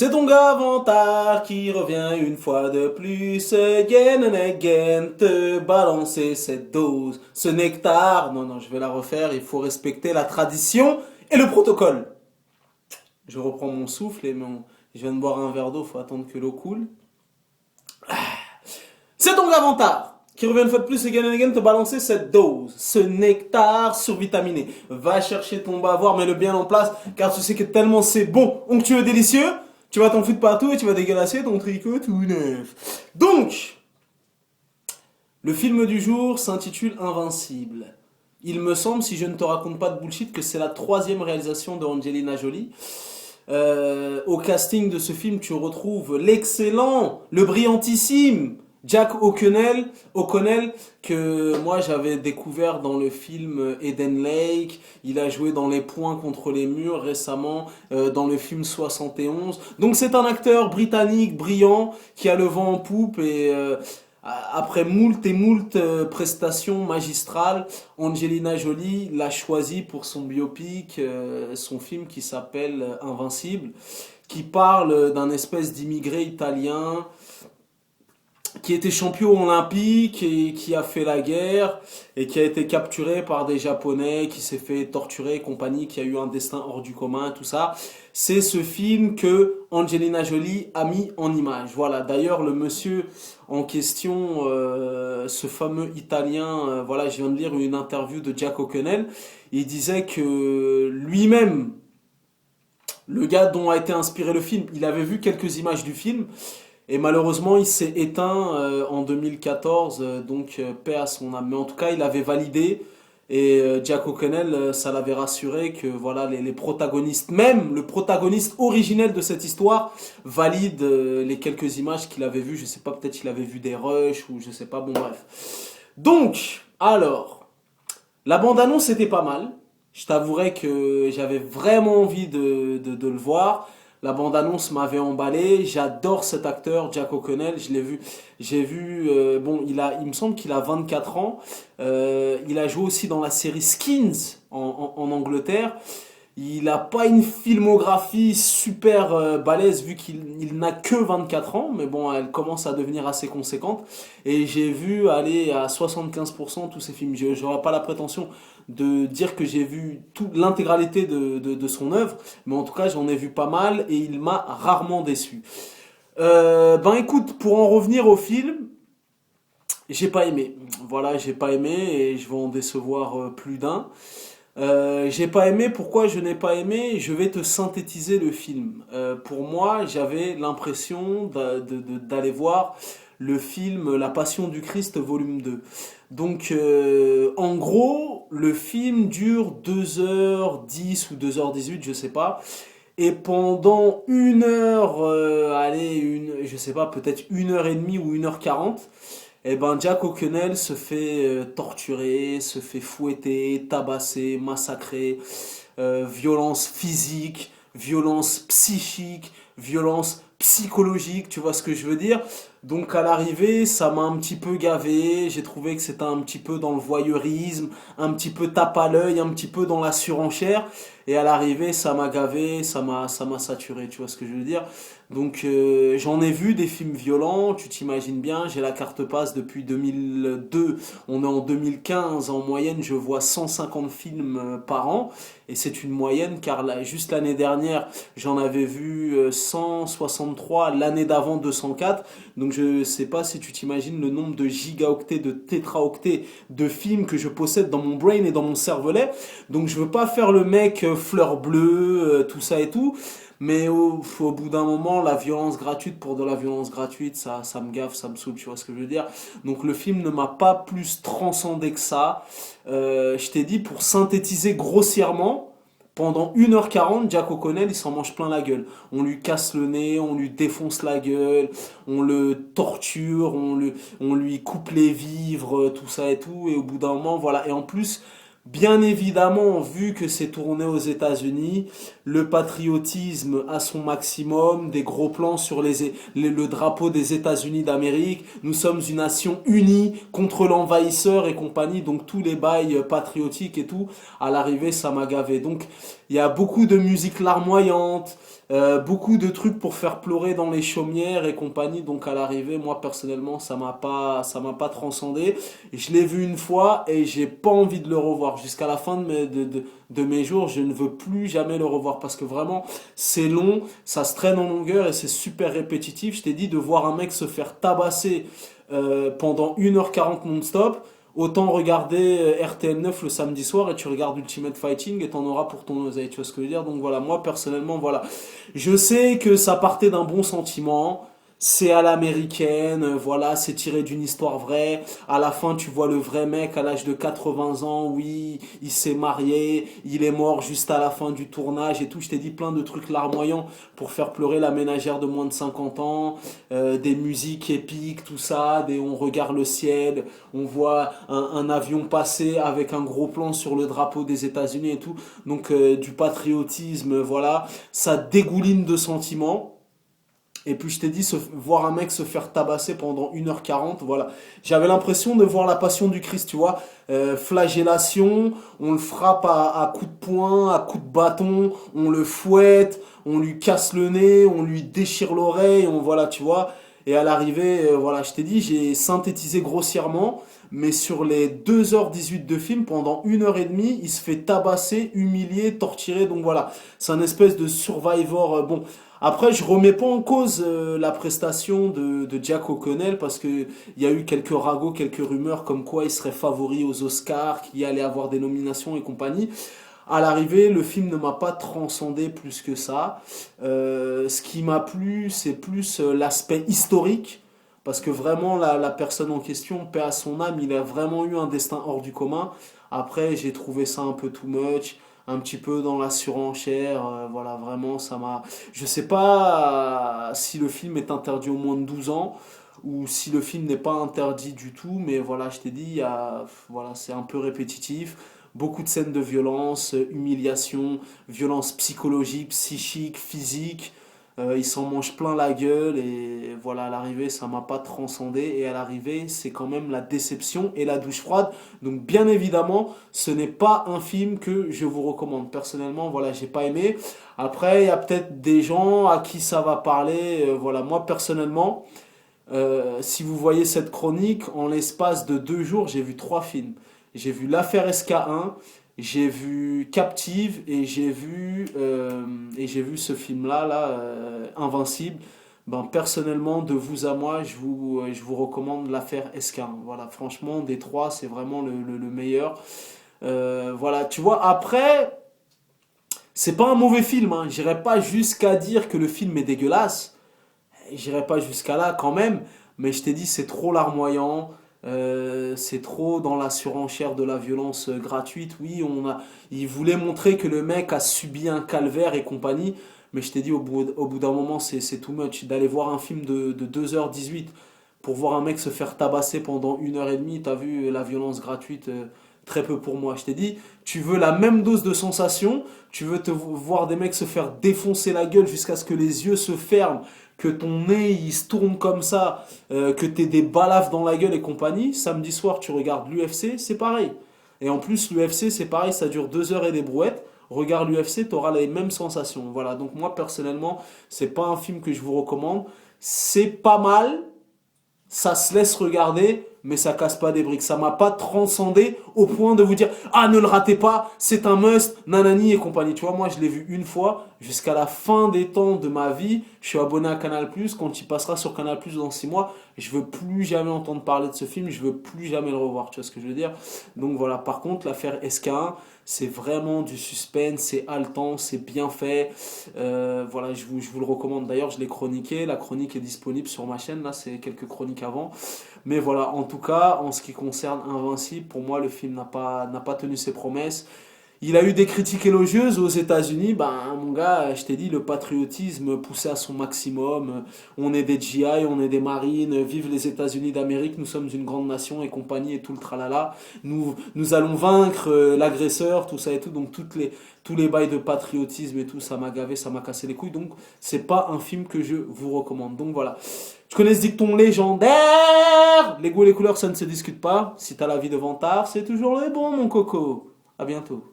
C'est ton gars Vantard qui revient une fois de plus, again and again, te balancer cette dose, ce nectar. Non, non, je vais la refaire, il faut respecter la tradition et le protocole. Je reprends mon souffle je viens de boire un verre d'eau, faut attendre que l'eau coule. C'est ton gars Vantard qui revient une fois de plus, again and again, te balancer cette dose, ce nectar survitaminé. Va chercher ton bavoir, mets-le bien en place, car tu sais que tellement c'est bon, onctueux, délicieux, tu vas t'en foutre partout et tu vas dégueulasser ton tricot tout neuf. Donc, le film du jour s'intitule Invincible. Il me semble, si je ne te raconte pas de bullshit, que c'est la troisième réalisation de Angelina Jolie. Au casting de ce film, tu retrouves l'excellent, le brillantissime Jack O'Connell, que moi j'avais découvert dans le film Eden Lake. Il a joué dans Les Points contre les murs récemment, dans le film 71. Donc c'est un acteur britannique brillant qui a le vent en poupe et après moult et moult prestations magistrales, Angelina Jolie l'a choisi pour son biopic, son film qui s'appelle Invincible, qui parle d'un espèce d'immigré italien qui était champion olympique et qui a fait la guerre et qui a été capturé par des Japonais, qui s'est fait torturer et compagnie, qui a eu un destin hors du commun, tout ça. C'est ce film que Angelina Jolie a mis en image. Voilà, d'ailleurs le monsieur en question, ce fameux Italien, voilà, je viens de lire une interview de Jack O'Connell, il disait que lui-même, le gars dont a été inspiré le film, il avait vu quelques images du film, et malheureusement, il s'est éteint en 2014, donc paix à son âme. Mais en tout cas, il avait validé et Jack O'Connell, ça l'avait rassuré que voilà, les protagonistes, même le protagoniste originel de cette histoire, valide les quelques images qu'il avait vues. Je sais pas, peut-être qu'il avait vu des rushs ou je sais pas, bon bref. Donc, alors, la bande-annonce était pas mal. Je t'avouerai que j'avais vraiment envie de le voir. La bande-annonce m'avait emballé. J'adore cet acteur, Jack O'Connell. Je l'ai vu. J'ai vu. Bon, il me semble qu'il a 24 ans. Il a joué aussi dans la série Skins en Angleterre. Il n'a pas une filmographie super balèze vu qu'il n'a que 24 ans, mais bon, elle commence à devenir assez conséquente. Et j'ai vu aller à 75% tous ses films. Je n'aurai pas la prétention de dire que j'ai vu l'intégralité de son œuvre, mais en tout cas j'en ai vu pas mal et il m'a rarement déçu. Ben écoute, pour en revenir au film, j'ai pas aimé. Voilà, j'ai pas aimé et je vais en décevoir plus d'un. J'ai pas aimé. Pourquoi je n'ai pas aimé? Je vais te synthétiser le film. Pour moi, j'avais l'impression d'aller voir le film La Passion du Christ volume 2. Donc, en gros, le film dure 2h10 ou 2h18, je sais pas. Et pendant une heure, je sais pas, peut-être 1h30 ou 1h40, eh ben Jack O'Connell se fait torturer, se fait fouetter, tabasser, massacrer, violence physique, violence psychique, violence psychologique, tu vois ce que je veux dire? Donc à l'arrivée, ça m'a un petit peu gavé, j'ai trouvé que c'était un petit peu dans le voyeurisme, un petit peu tape à l'œil, un petit peu dans la surenchère, et à l'arrivée, ça m'a gavé, ça m'a saturé, tu vois ce que je veux dire? Donc j'en ai vu des films violents, tu t'imagines bien, j'ai la carte passe depuis 2002, on est en 2015, en moyenne je vois 150 films par an, et c'est une moyenne car juste l'année dernière j'en avais vu 163, l'année d'avant 204, donc je sais pas si tu t'imagines le nombre de gigaoctets, de tétraoctets de films que je possède dans mon brain et dans mon cervelet, donc je veux pas faire le mec fleur bleue, tout ça et tout, mais au bout d'un moment, la violence gratuite pour de la violence gratuite, ça me gave, ça me saoule, tu vois ce que je veux dire. Donc le film ne m'a pas plus transcendé que ça. Je t'ai dit, pour synthétiser grossièrement, pendant 1h40, Jack O'Connell, il s'en mange plein la gueule. On lui casse le nez, on lui défonce la gueule, on le torture, on lui coupe les vivres, tout ça et tout. Et au bout d'un moment, voilà. Et en plus, bien évidemment, vu que c'est tourné aux États-Unis, le patriotisme à son maximum, des gros plans sur le drapeau des États-Unis d'Amérique. Nous sommes une nation unie contre l'envahisseur et compagnie, donc tous les bails patriotiques et tout. À l'arrivée, ça m'a gavé. Donc, il y a beaucoup de musique larmoyante, Beaucoup de trucs pour faire pleurer dans les chaumières et compagnie. Donc à l'arrivée, moi personnellement, ça m'a pas transcendé. Je l'ai vu une fois et j'ai pas envie de le revoir. Jusqu'à la fin de mes jours, je ne veux plus jamais le revoir parce que vraiment, c'est long, ça se traîne en longueur et c'est super répétitif. Je t'ai dit de voir un mec se faire tabasser pendant 1h40 non-stop. Autant regarder RTL 9 le samedi soir et tu regardes Ultimate Fighting et t'en auras pour ton oseille, tu vois ce que je veux dire? Donc voilà, moi personnellement, voilà. Je sais que ça partait d'un bon sentiment, c'est à l'américaine, voilà, c'est tiré d'une histoire vraie. À la fin, tu vois le vrai mec à l'âge de 80 ans, oui, il s'est marié, il est mort juste à la fin du tournage et tout. Je t'ai dit plein de trucs larmoyants pour faire pleurer la ménagère de moins de 50 ans, des musiques épiques, tout ça, on regarde le ciel, on voit un avion passer avec un gros plan sur le drapeau des États-Unis et tout. Donc du patriotisme, voilà, ça dégouline de sentiments. Et puis je t'ai dit, voir un mec se faire tabasser pendant 1h40, voilà. J'avais l'impression de voir la passion du Christ, tu vois. Flagellation, on le frappe à coups de poing, à coups de bâton, on le fouette, on lui casse le nez, on lui déchire l'oreille, voilà, tu vois. Et à l'arrivée, voilà, je t'ai dit, j'ai synthétisé grossièrement, mais sur les 2h18 de film, pendant 1h30, il se fait tabasser, humilier, torturer, donc voilà. C'est un espèce de survivor, bon. Après, je remets pas en cause la prestation de Jack O'Connell parce que il y a eu quelques ragots, quelques rumeurs comme quoi il serait favori aux Oscars, qu'il allait avoir des nominations et compagnie. À l'arrivée, le film ne m'a pas transcendé plus que ça. Ce qui m'a plu, c'est plus l'aspect historique. Parce que vraiment, la personne en question, paix à son âme, il a vraiment eu un destin hors du commun. Après, j'ai trouvé ça un peu too much, un petit peu dans la surenchère. Voilà, vraiment, ça m'a... Je sais pas si le film est interdit au moins de 12 ans ou si le film n'est pas interdit du tout. Mais voilà, je t'ai dit, voilà, c'est un peu répétitif. Beaucoup de scènes de violence, humiliation, violence psychologique, psychique, physique. Il s'en mange plein la gueule et voilà, à l'arrivée, ça m'a pas transcendé. Et à l'arrivée, c'est quand même la déception et la douche froide. Donc, bien évidemment, ce n'est pas un film que je vous recommande. Personnellement, voilà, j'ai pas aimé. Après, il y a peut-être des gens à qui ça va parler. Voilà, moi, personnellement, si vous voyez cette chronique, en l'espace de 2 jours, j'ai vu 3 films. J'ai vu l'affaire SK1, j'ai vu Captive et j'ai vu ce film-là, Invincible. Ben, personnellement, de vous à moi, je vous recommande l'affaire SK1. Voilà, franchement, des trois, c'est vraiment le meilleur. Voilà, tu vois, après, c'est pas un mauvais film, hein. J'irai pas jusqu'à dire que le film est dégueulasse. J'irai pas jusqu'à là quand même, mais je t'ai dit, c'est trop larmoyant. C'est trop dans la surenchère de la violence gratuite. Oui, il voulait montrer que le mec a subi un calvaire et compagnie, mais je t'ai dit, au bout d'un moment, c'est too much. D'aller voir un film de 2h18 pour voir un mec se faire tabasser pendant 1h30, t'as vu la violence gratuite, très peu pour moi. Je t'ai dit, tu veux la même dose de sensation, tu veux te voir des mecs se faire défoncer la gueule jusqu'à ce que les yeux se ferment, que ton nez il se tourne comme ça, que t'aies des balafres dans la gueule et compagnie. Samedi soir, tu regardes l'UFC, c'est pareil. Et en plus, l'UFC, c'est pareil, ça dure 2 heures et des brouettes. Regarde l'UFC, t'auras les mêmes sensations. Voilà, donc moi, personnellement, c'est pas un film que je vous recommande. C'est pas mal, ça se laisse regarder, mais ça casse pas des briques. Ça m'a pas transcendé au point de vous dire ah, ne le ratez pas, c'est un must, nanani et compagnie. Tu vois, moi je l'ai vu une fois, jusqu'à la fin des temps de ma vie. Je suis abonné à Canal+, quand il passera sur Canal+, dans 6 mois, je veux plus jamais entendre parler de ce film, je veux plus jamais le revoir, tu vois ce que je veux dire. Donc voilà, par contre, l'affaire SK1, c'est vraiment du suspense, c'est haletant, c'est bien fait. Voilà, je vous le recommande. D'ailleurs, je l'ai chroniqué, la chronique est disponible sur ma chaîne, là c'est quelques chroniques avant. Mais voilà, en tout cas, en ce qui concerne Invincible, pour moi, le film n'a pas tenu ses promesses. Il a eu des critiques élogieuses aux États-Unis. Ben, mon gars, je t'ai dit, le patriotisme poussé à son maximum. On est des GI, on est des marines. Vive les États-Unis d'Amérique. Nous sommes une grande nation et compagnie et tout le tralala. Nous allons vaincre l'agresseur, tout ça et tout. Donc, tous les bails de patriotisme et tout, ça m'a gavé, ça m'a cassé les couilles. Donc, c'est pas un film que je vous recommande. Donc, voilà. Tu connais ce dicton légendaire? Les goûts et les couleurs, ça ne se discute pas. Si t'as la vie de vantard, c'est toujours le bon, mon coco. À bientôt.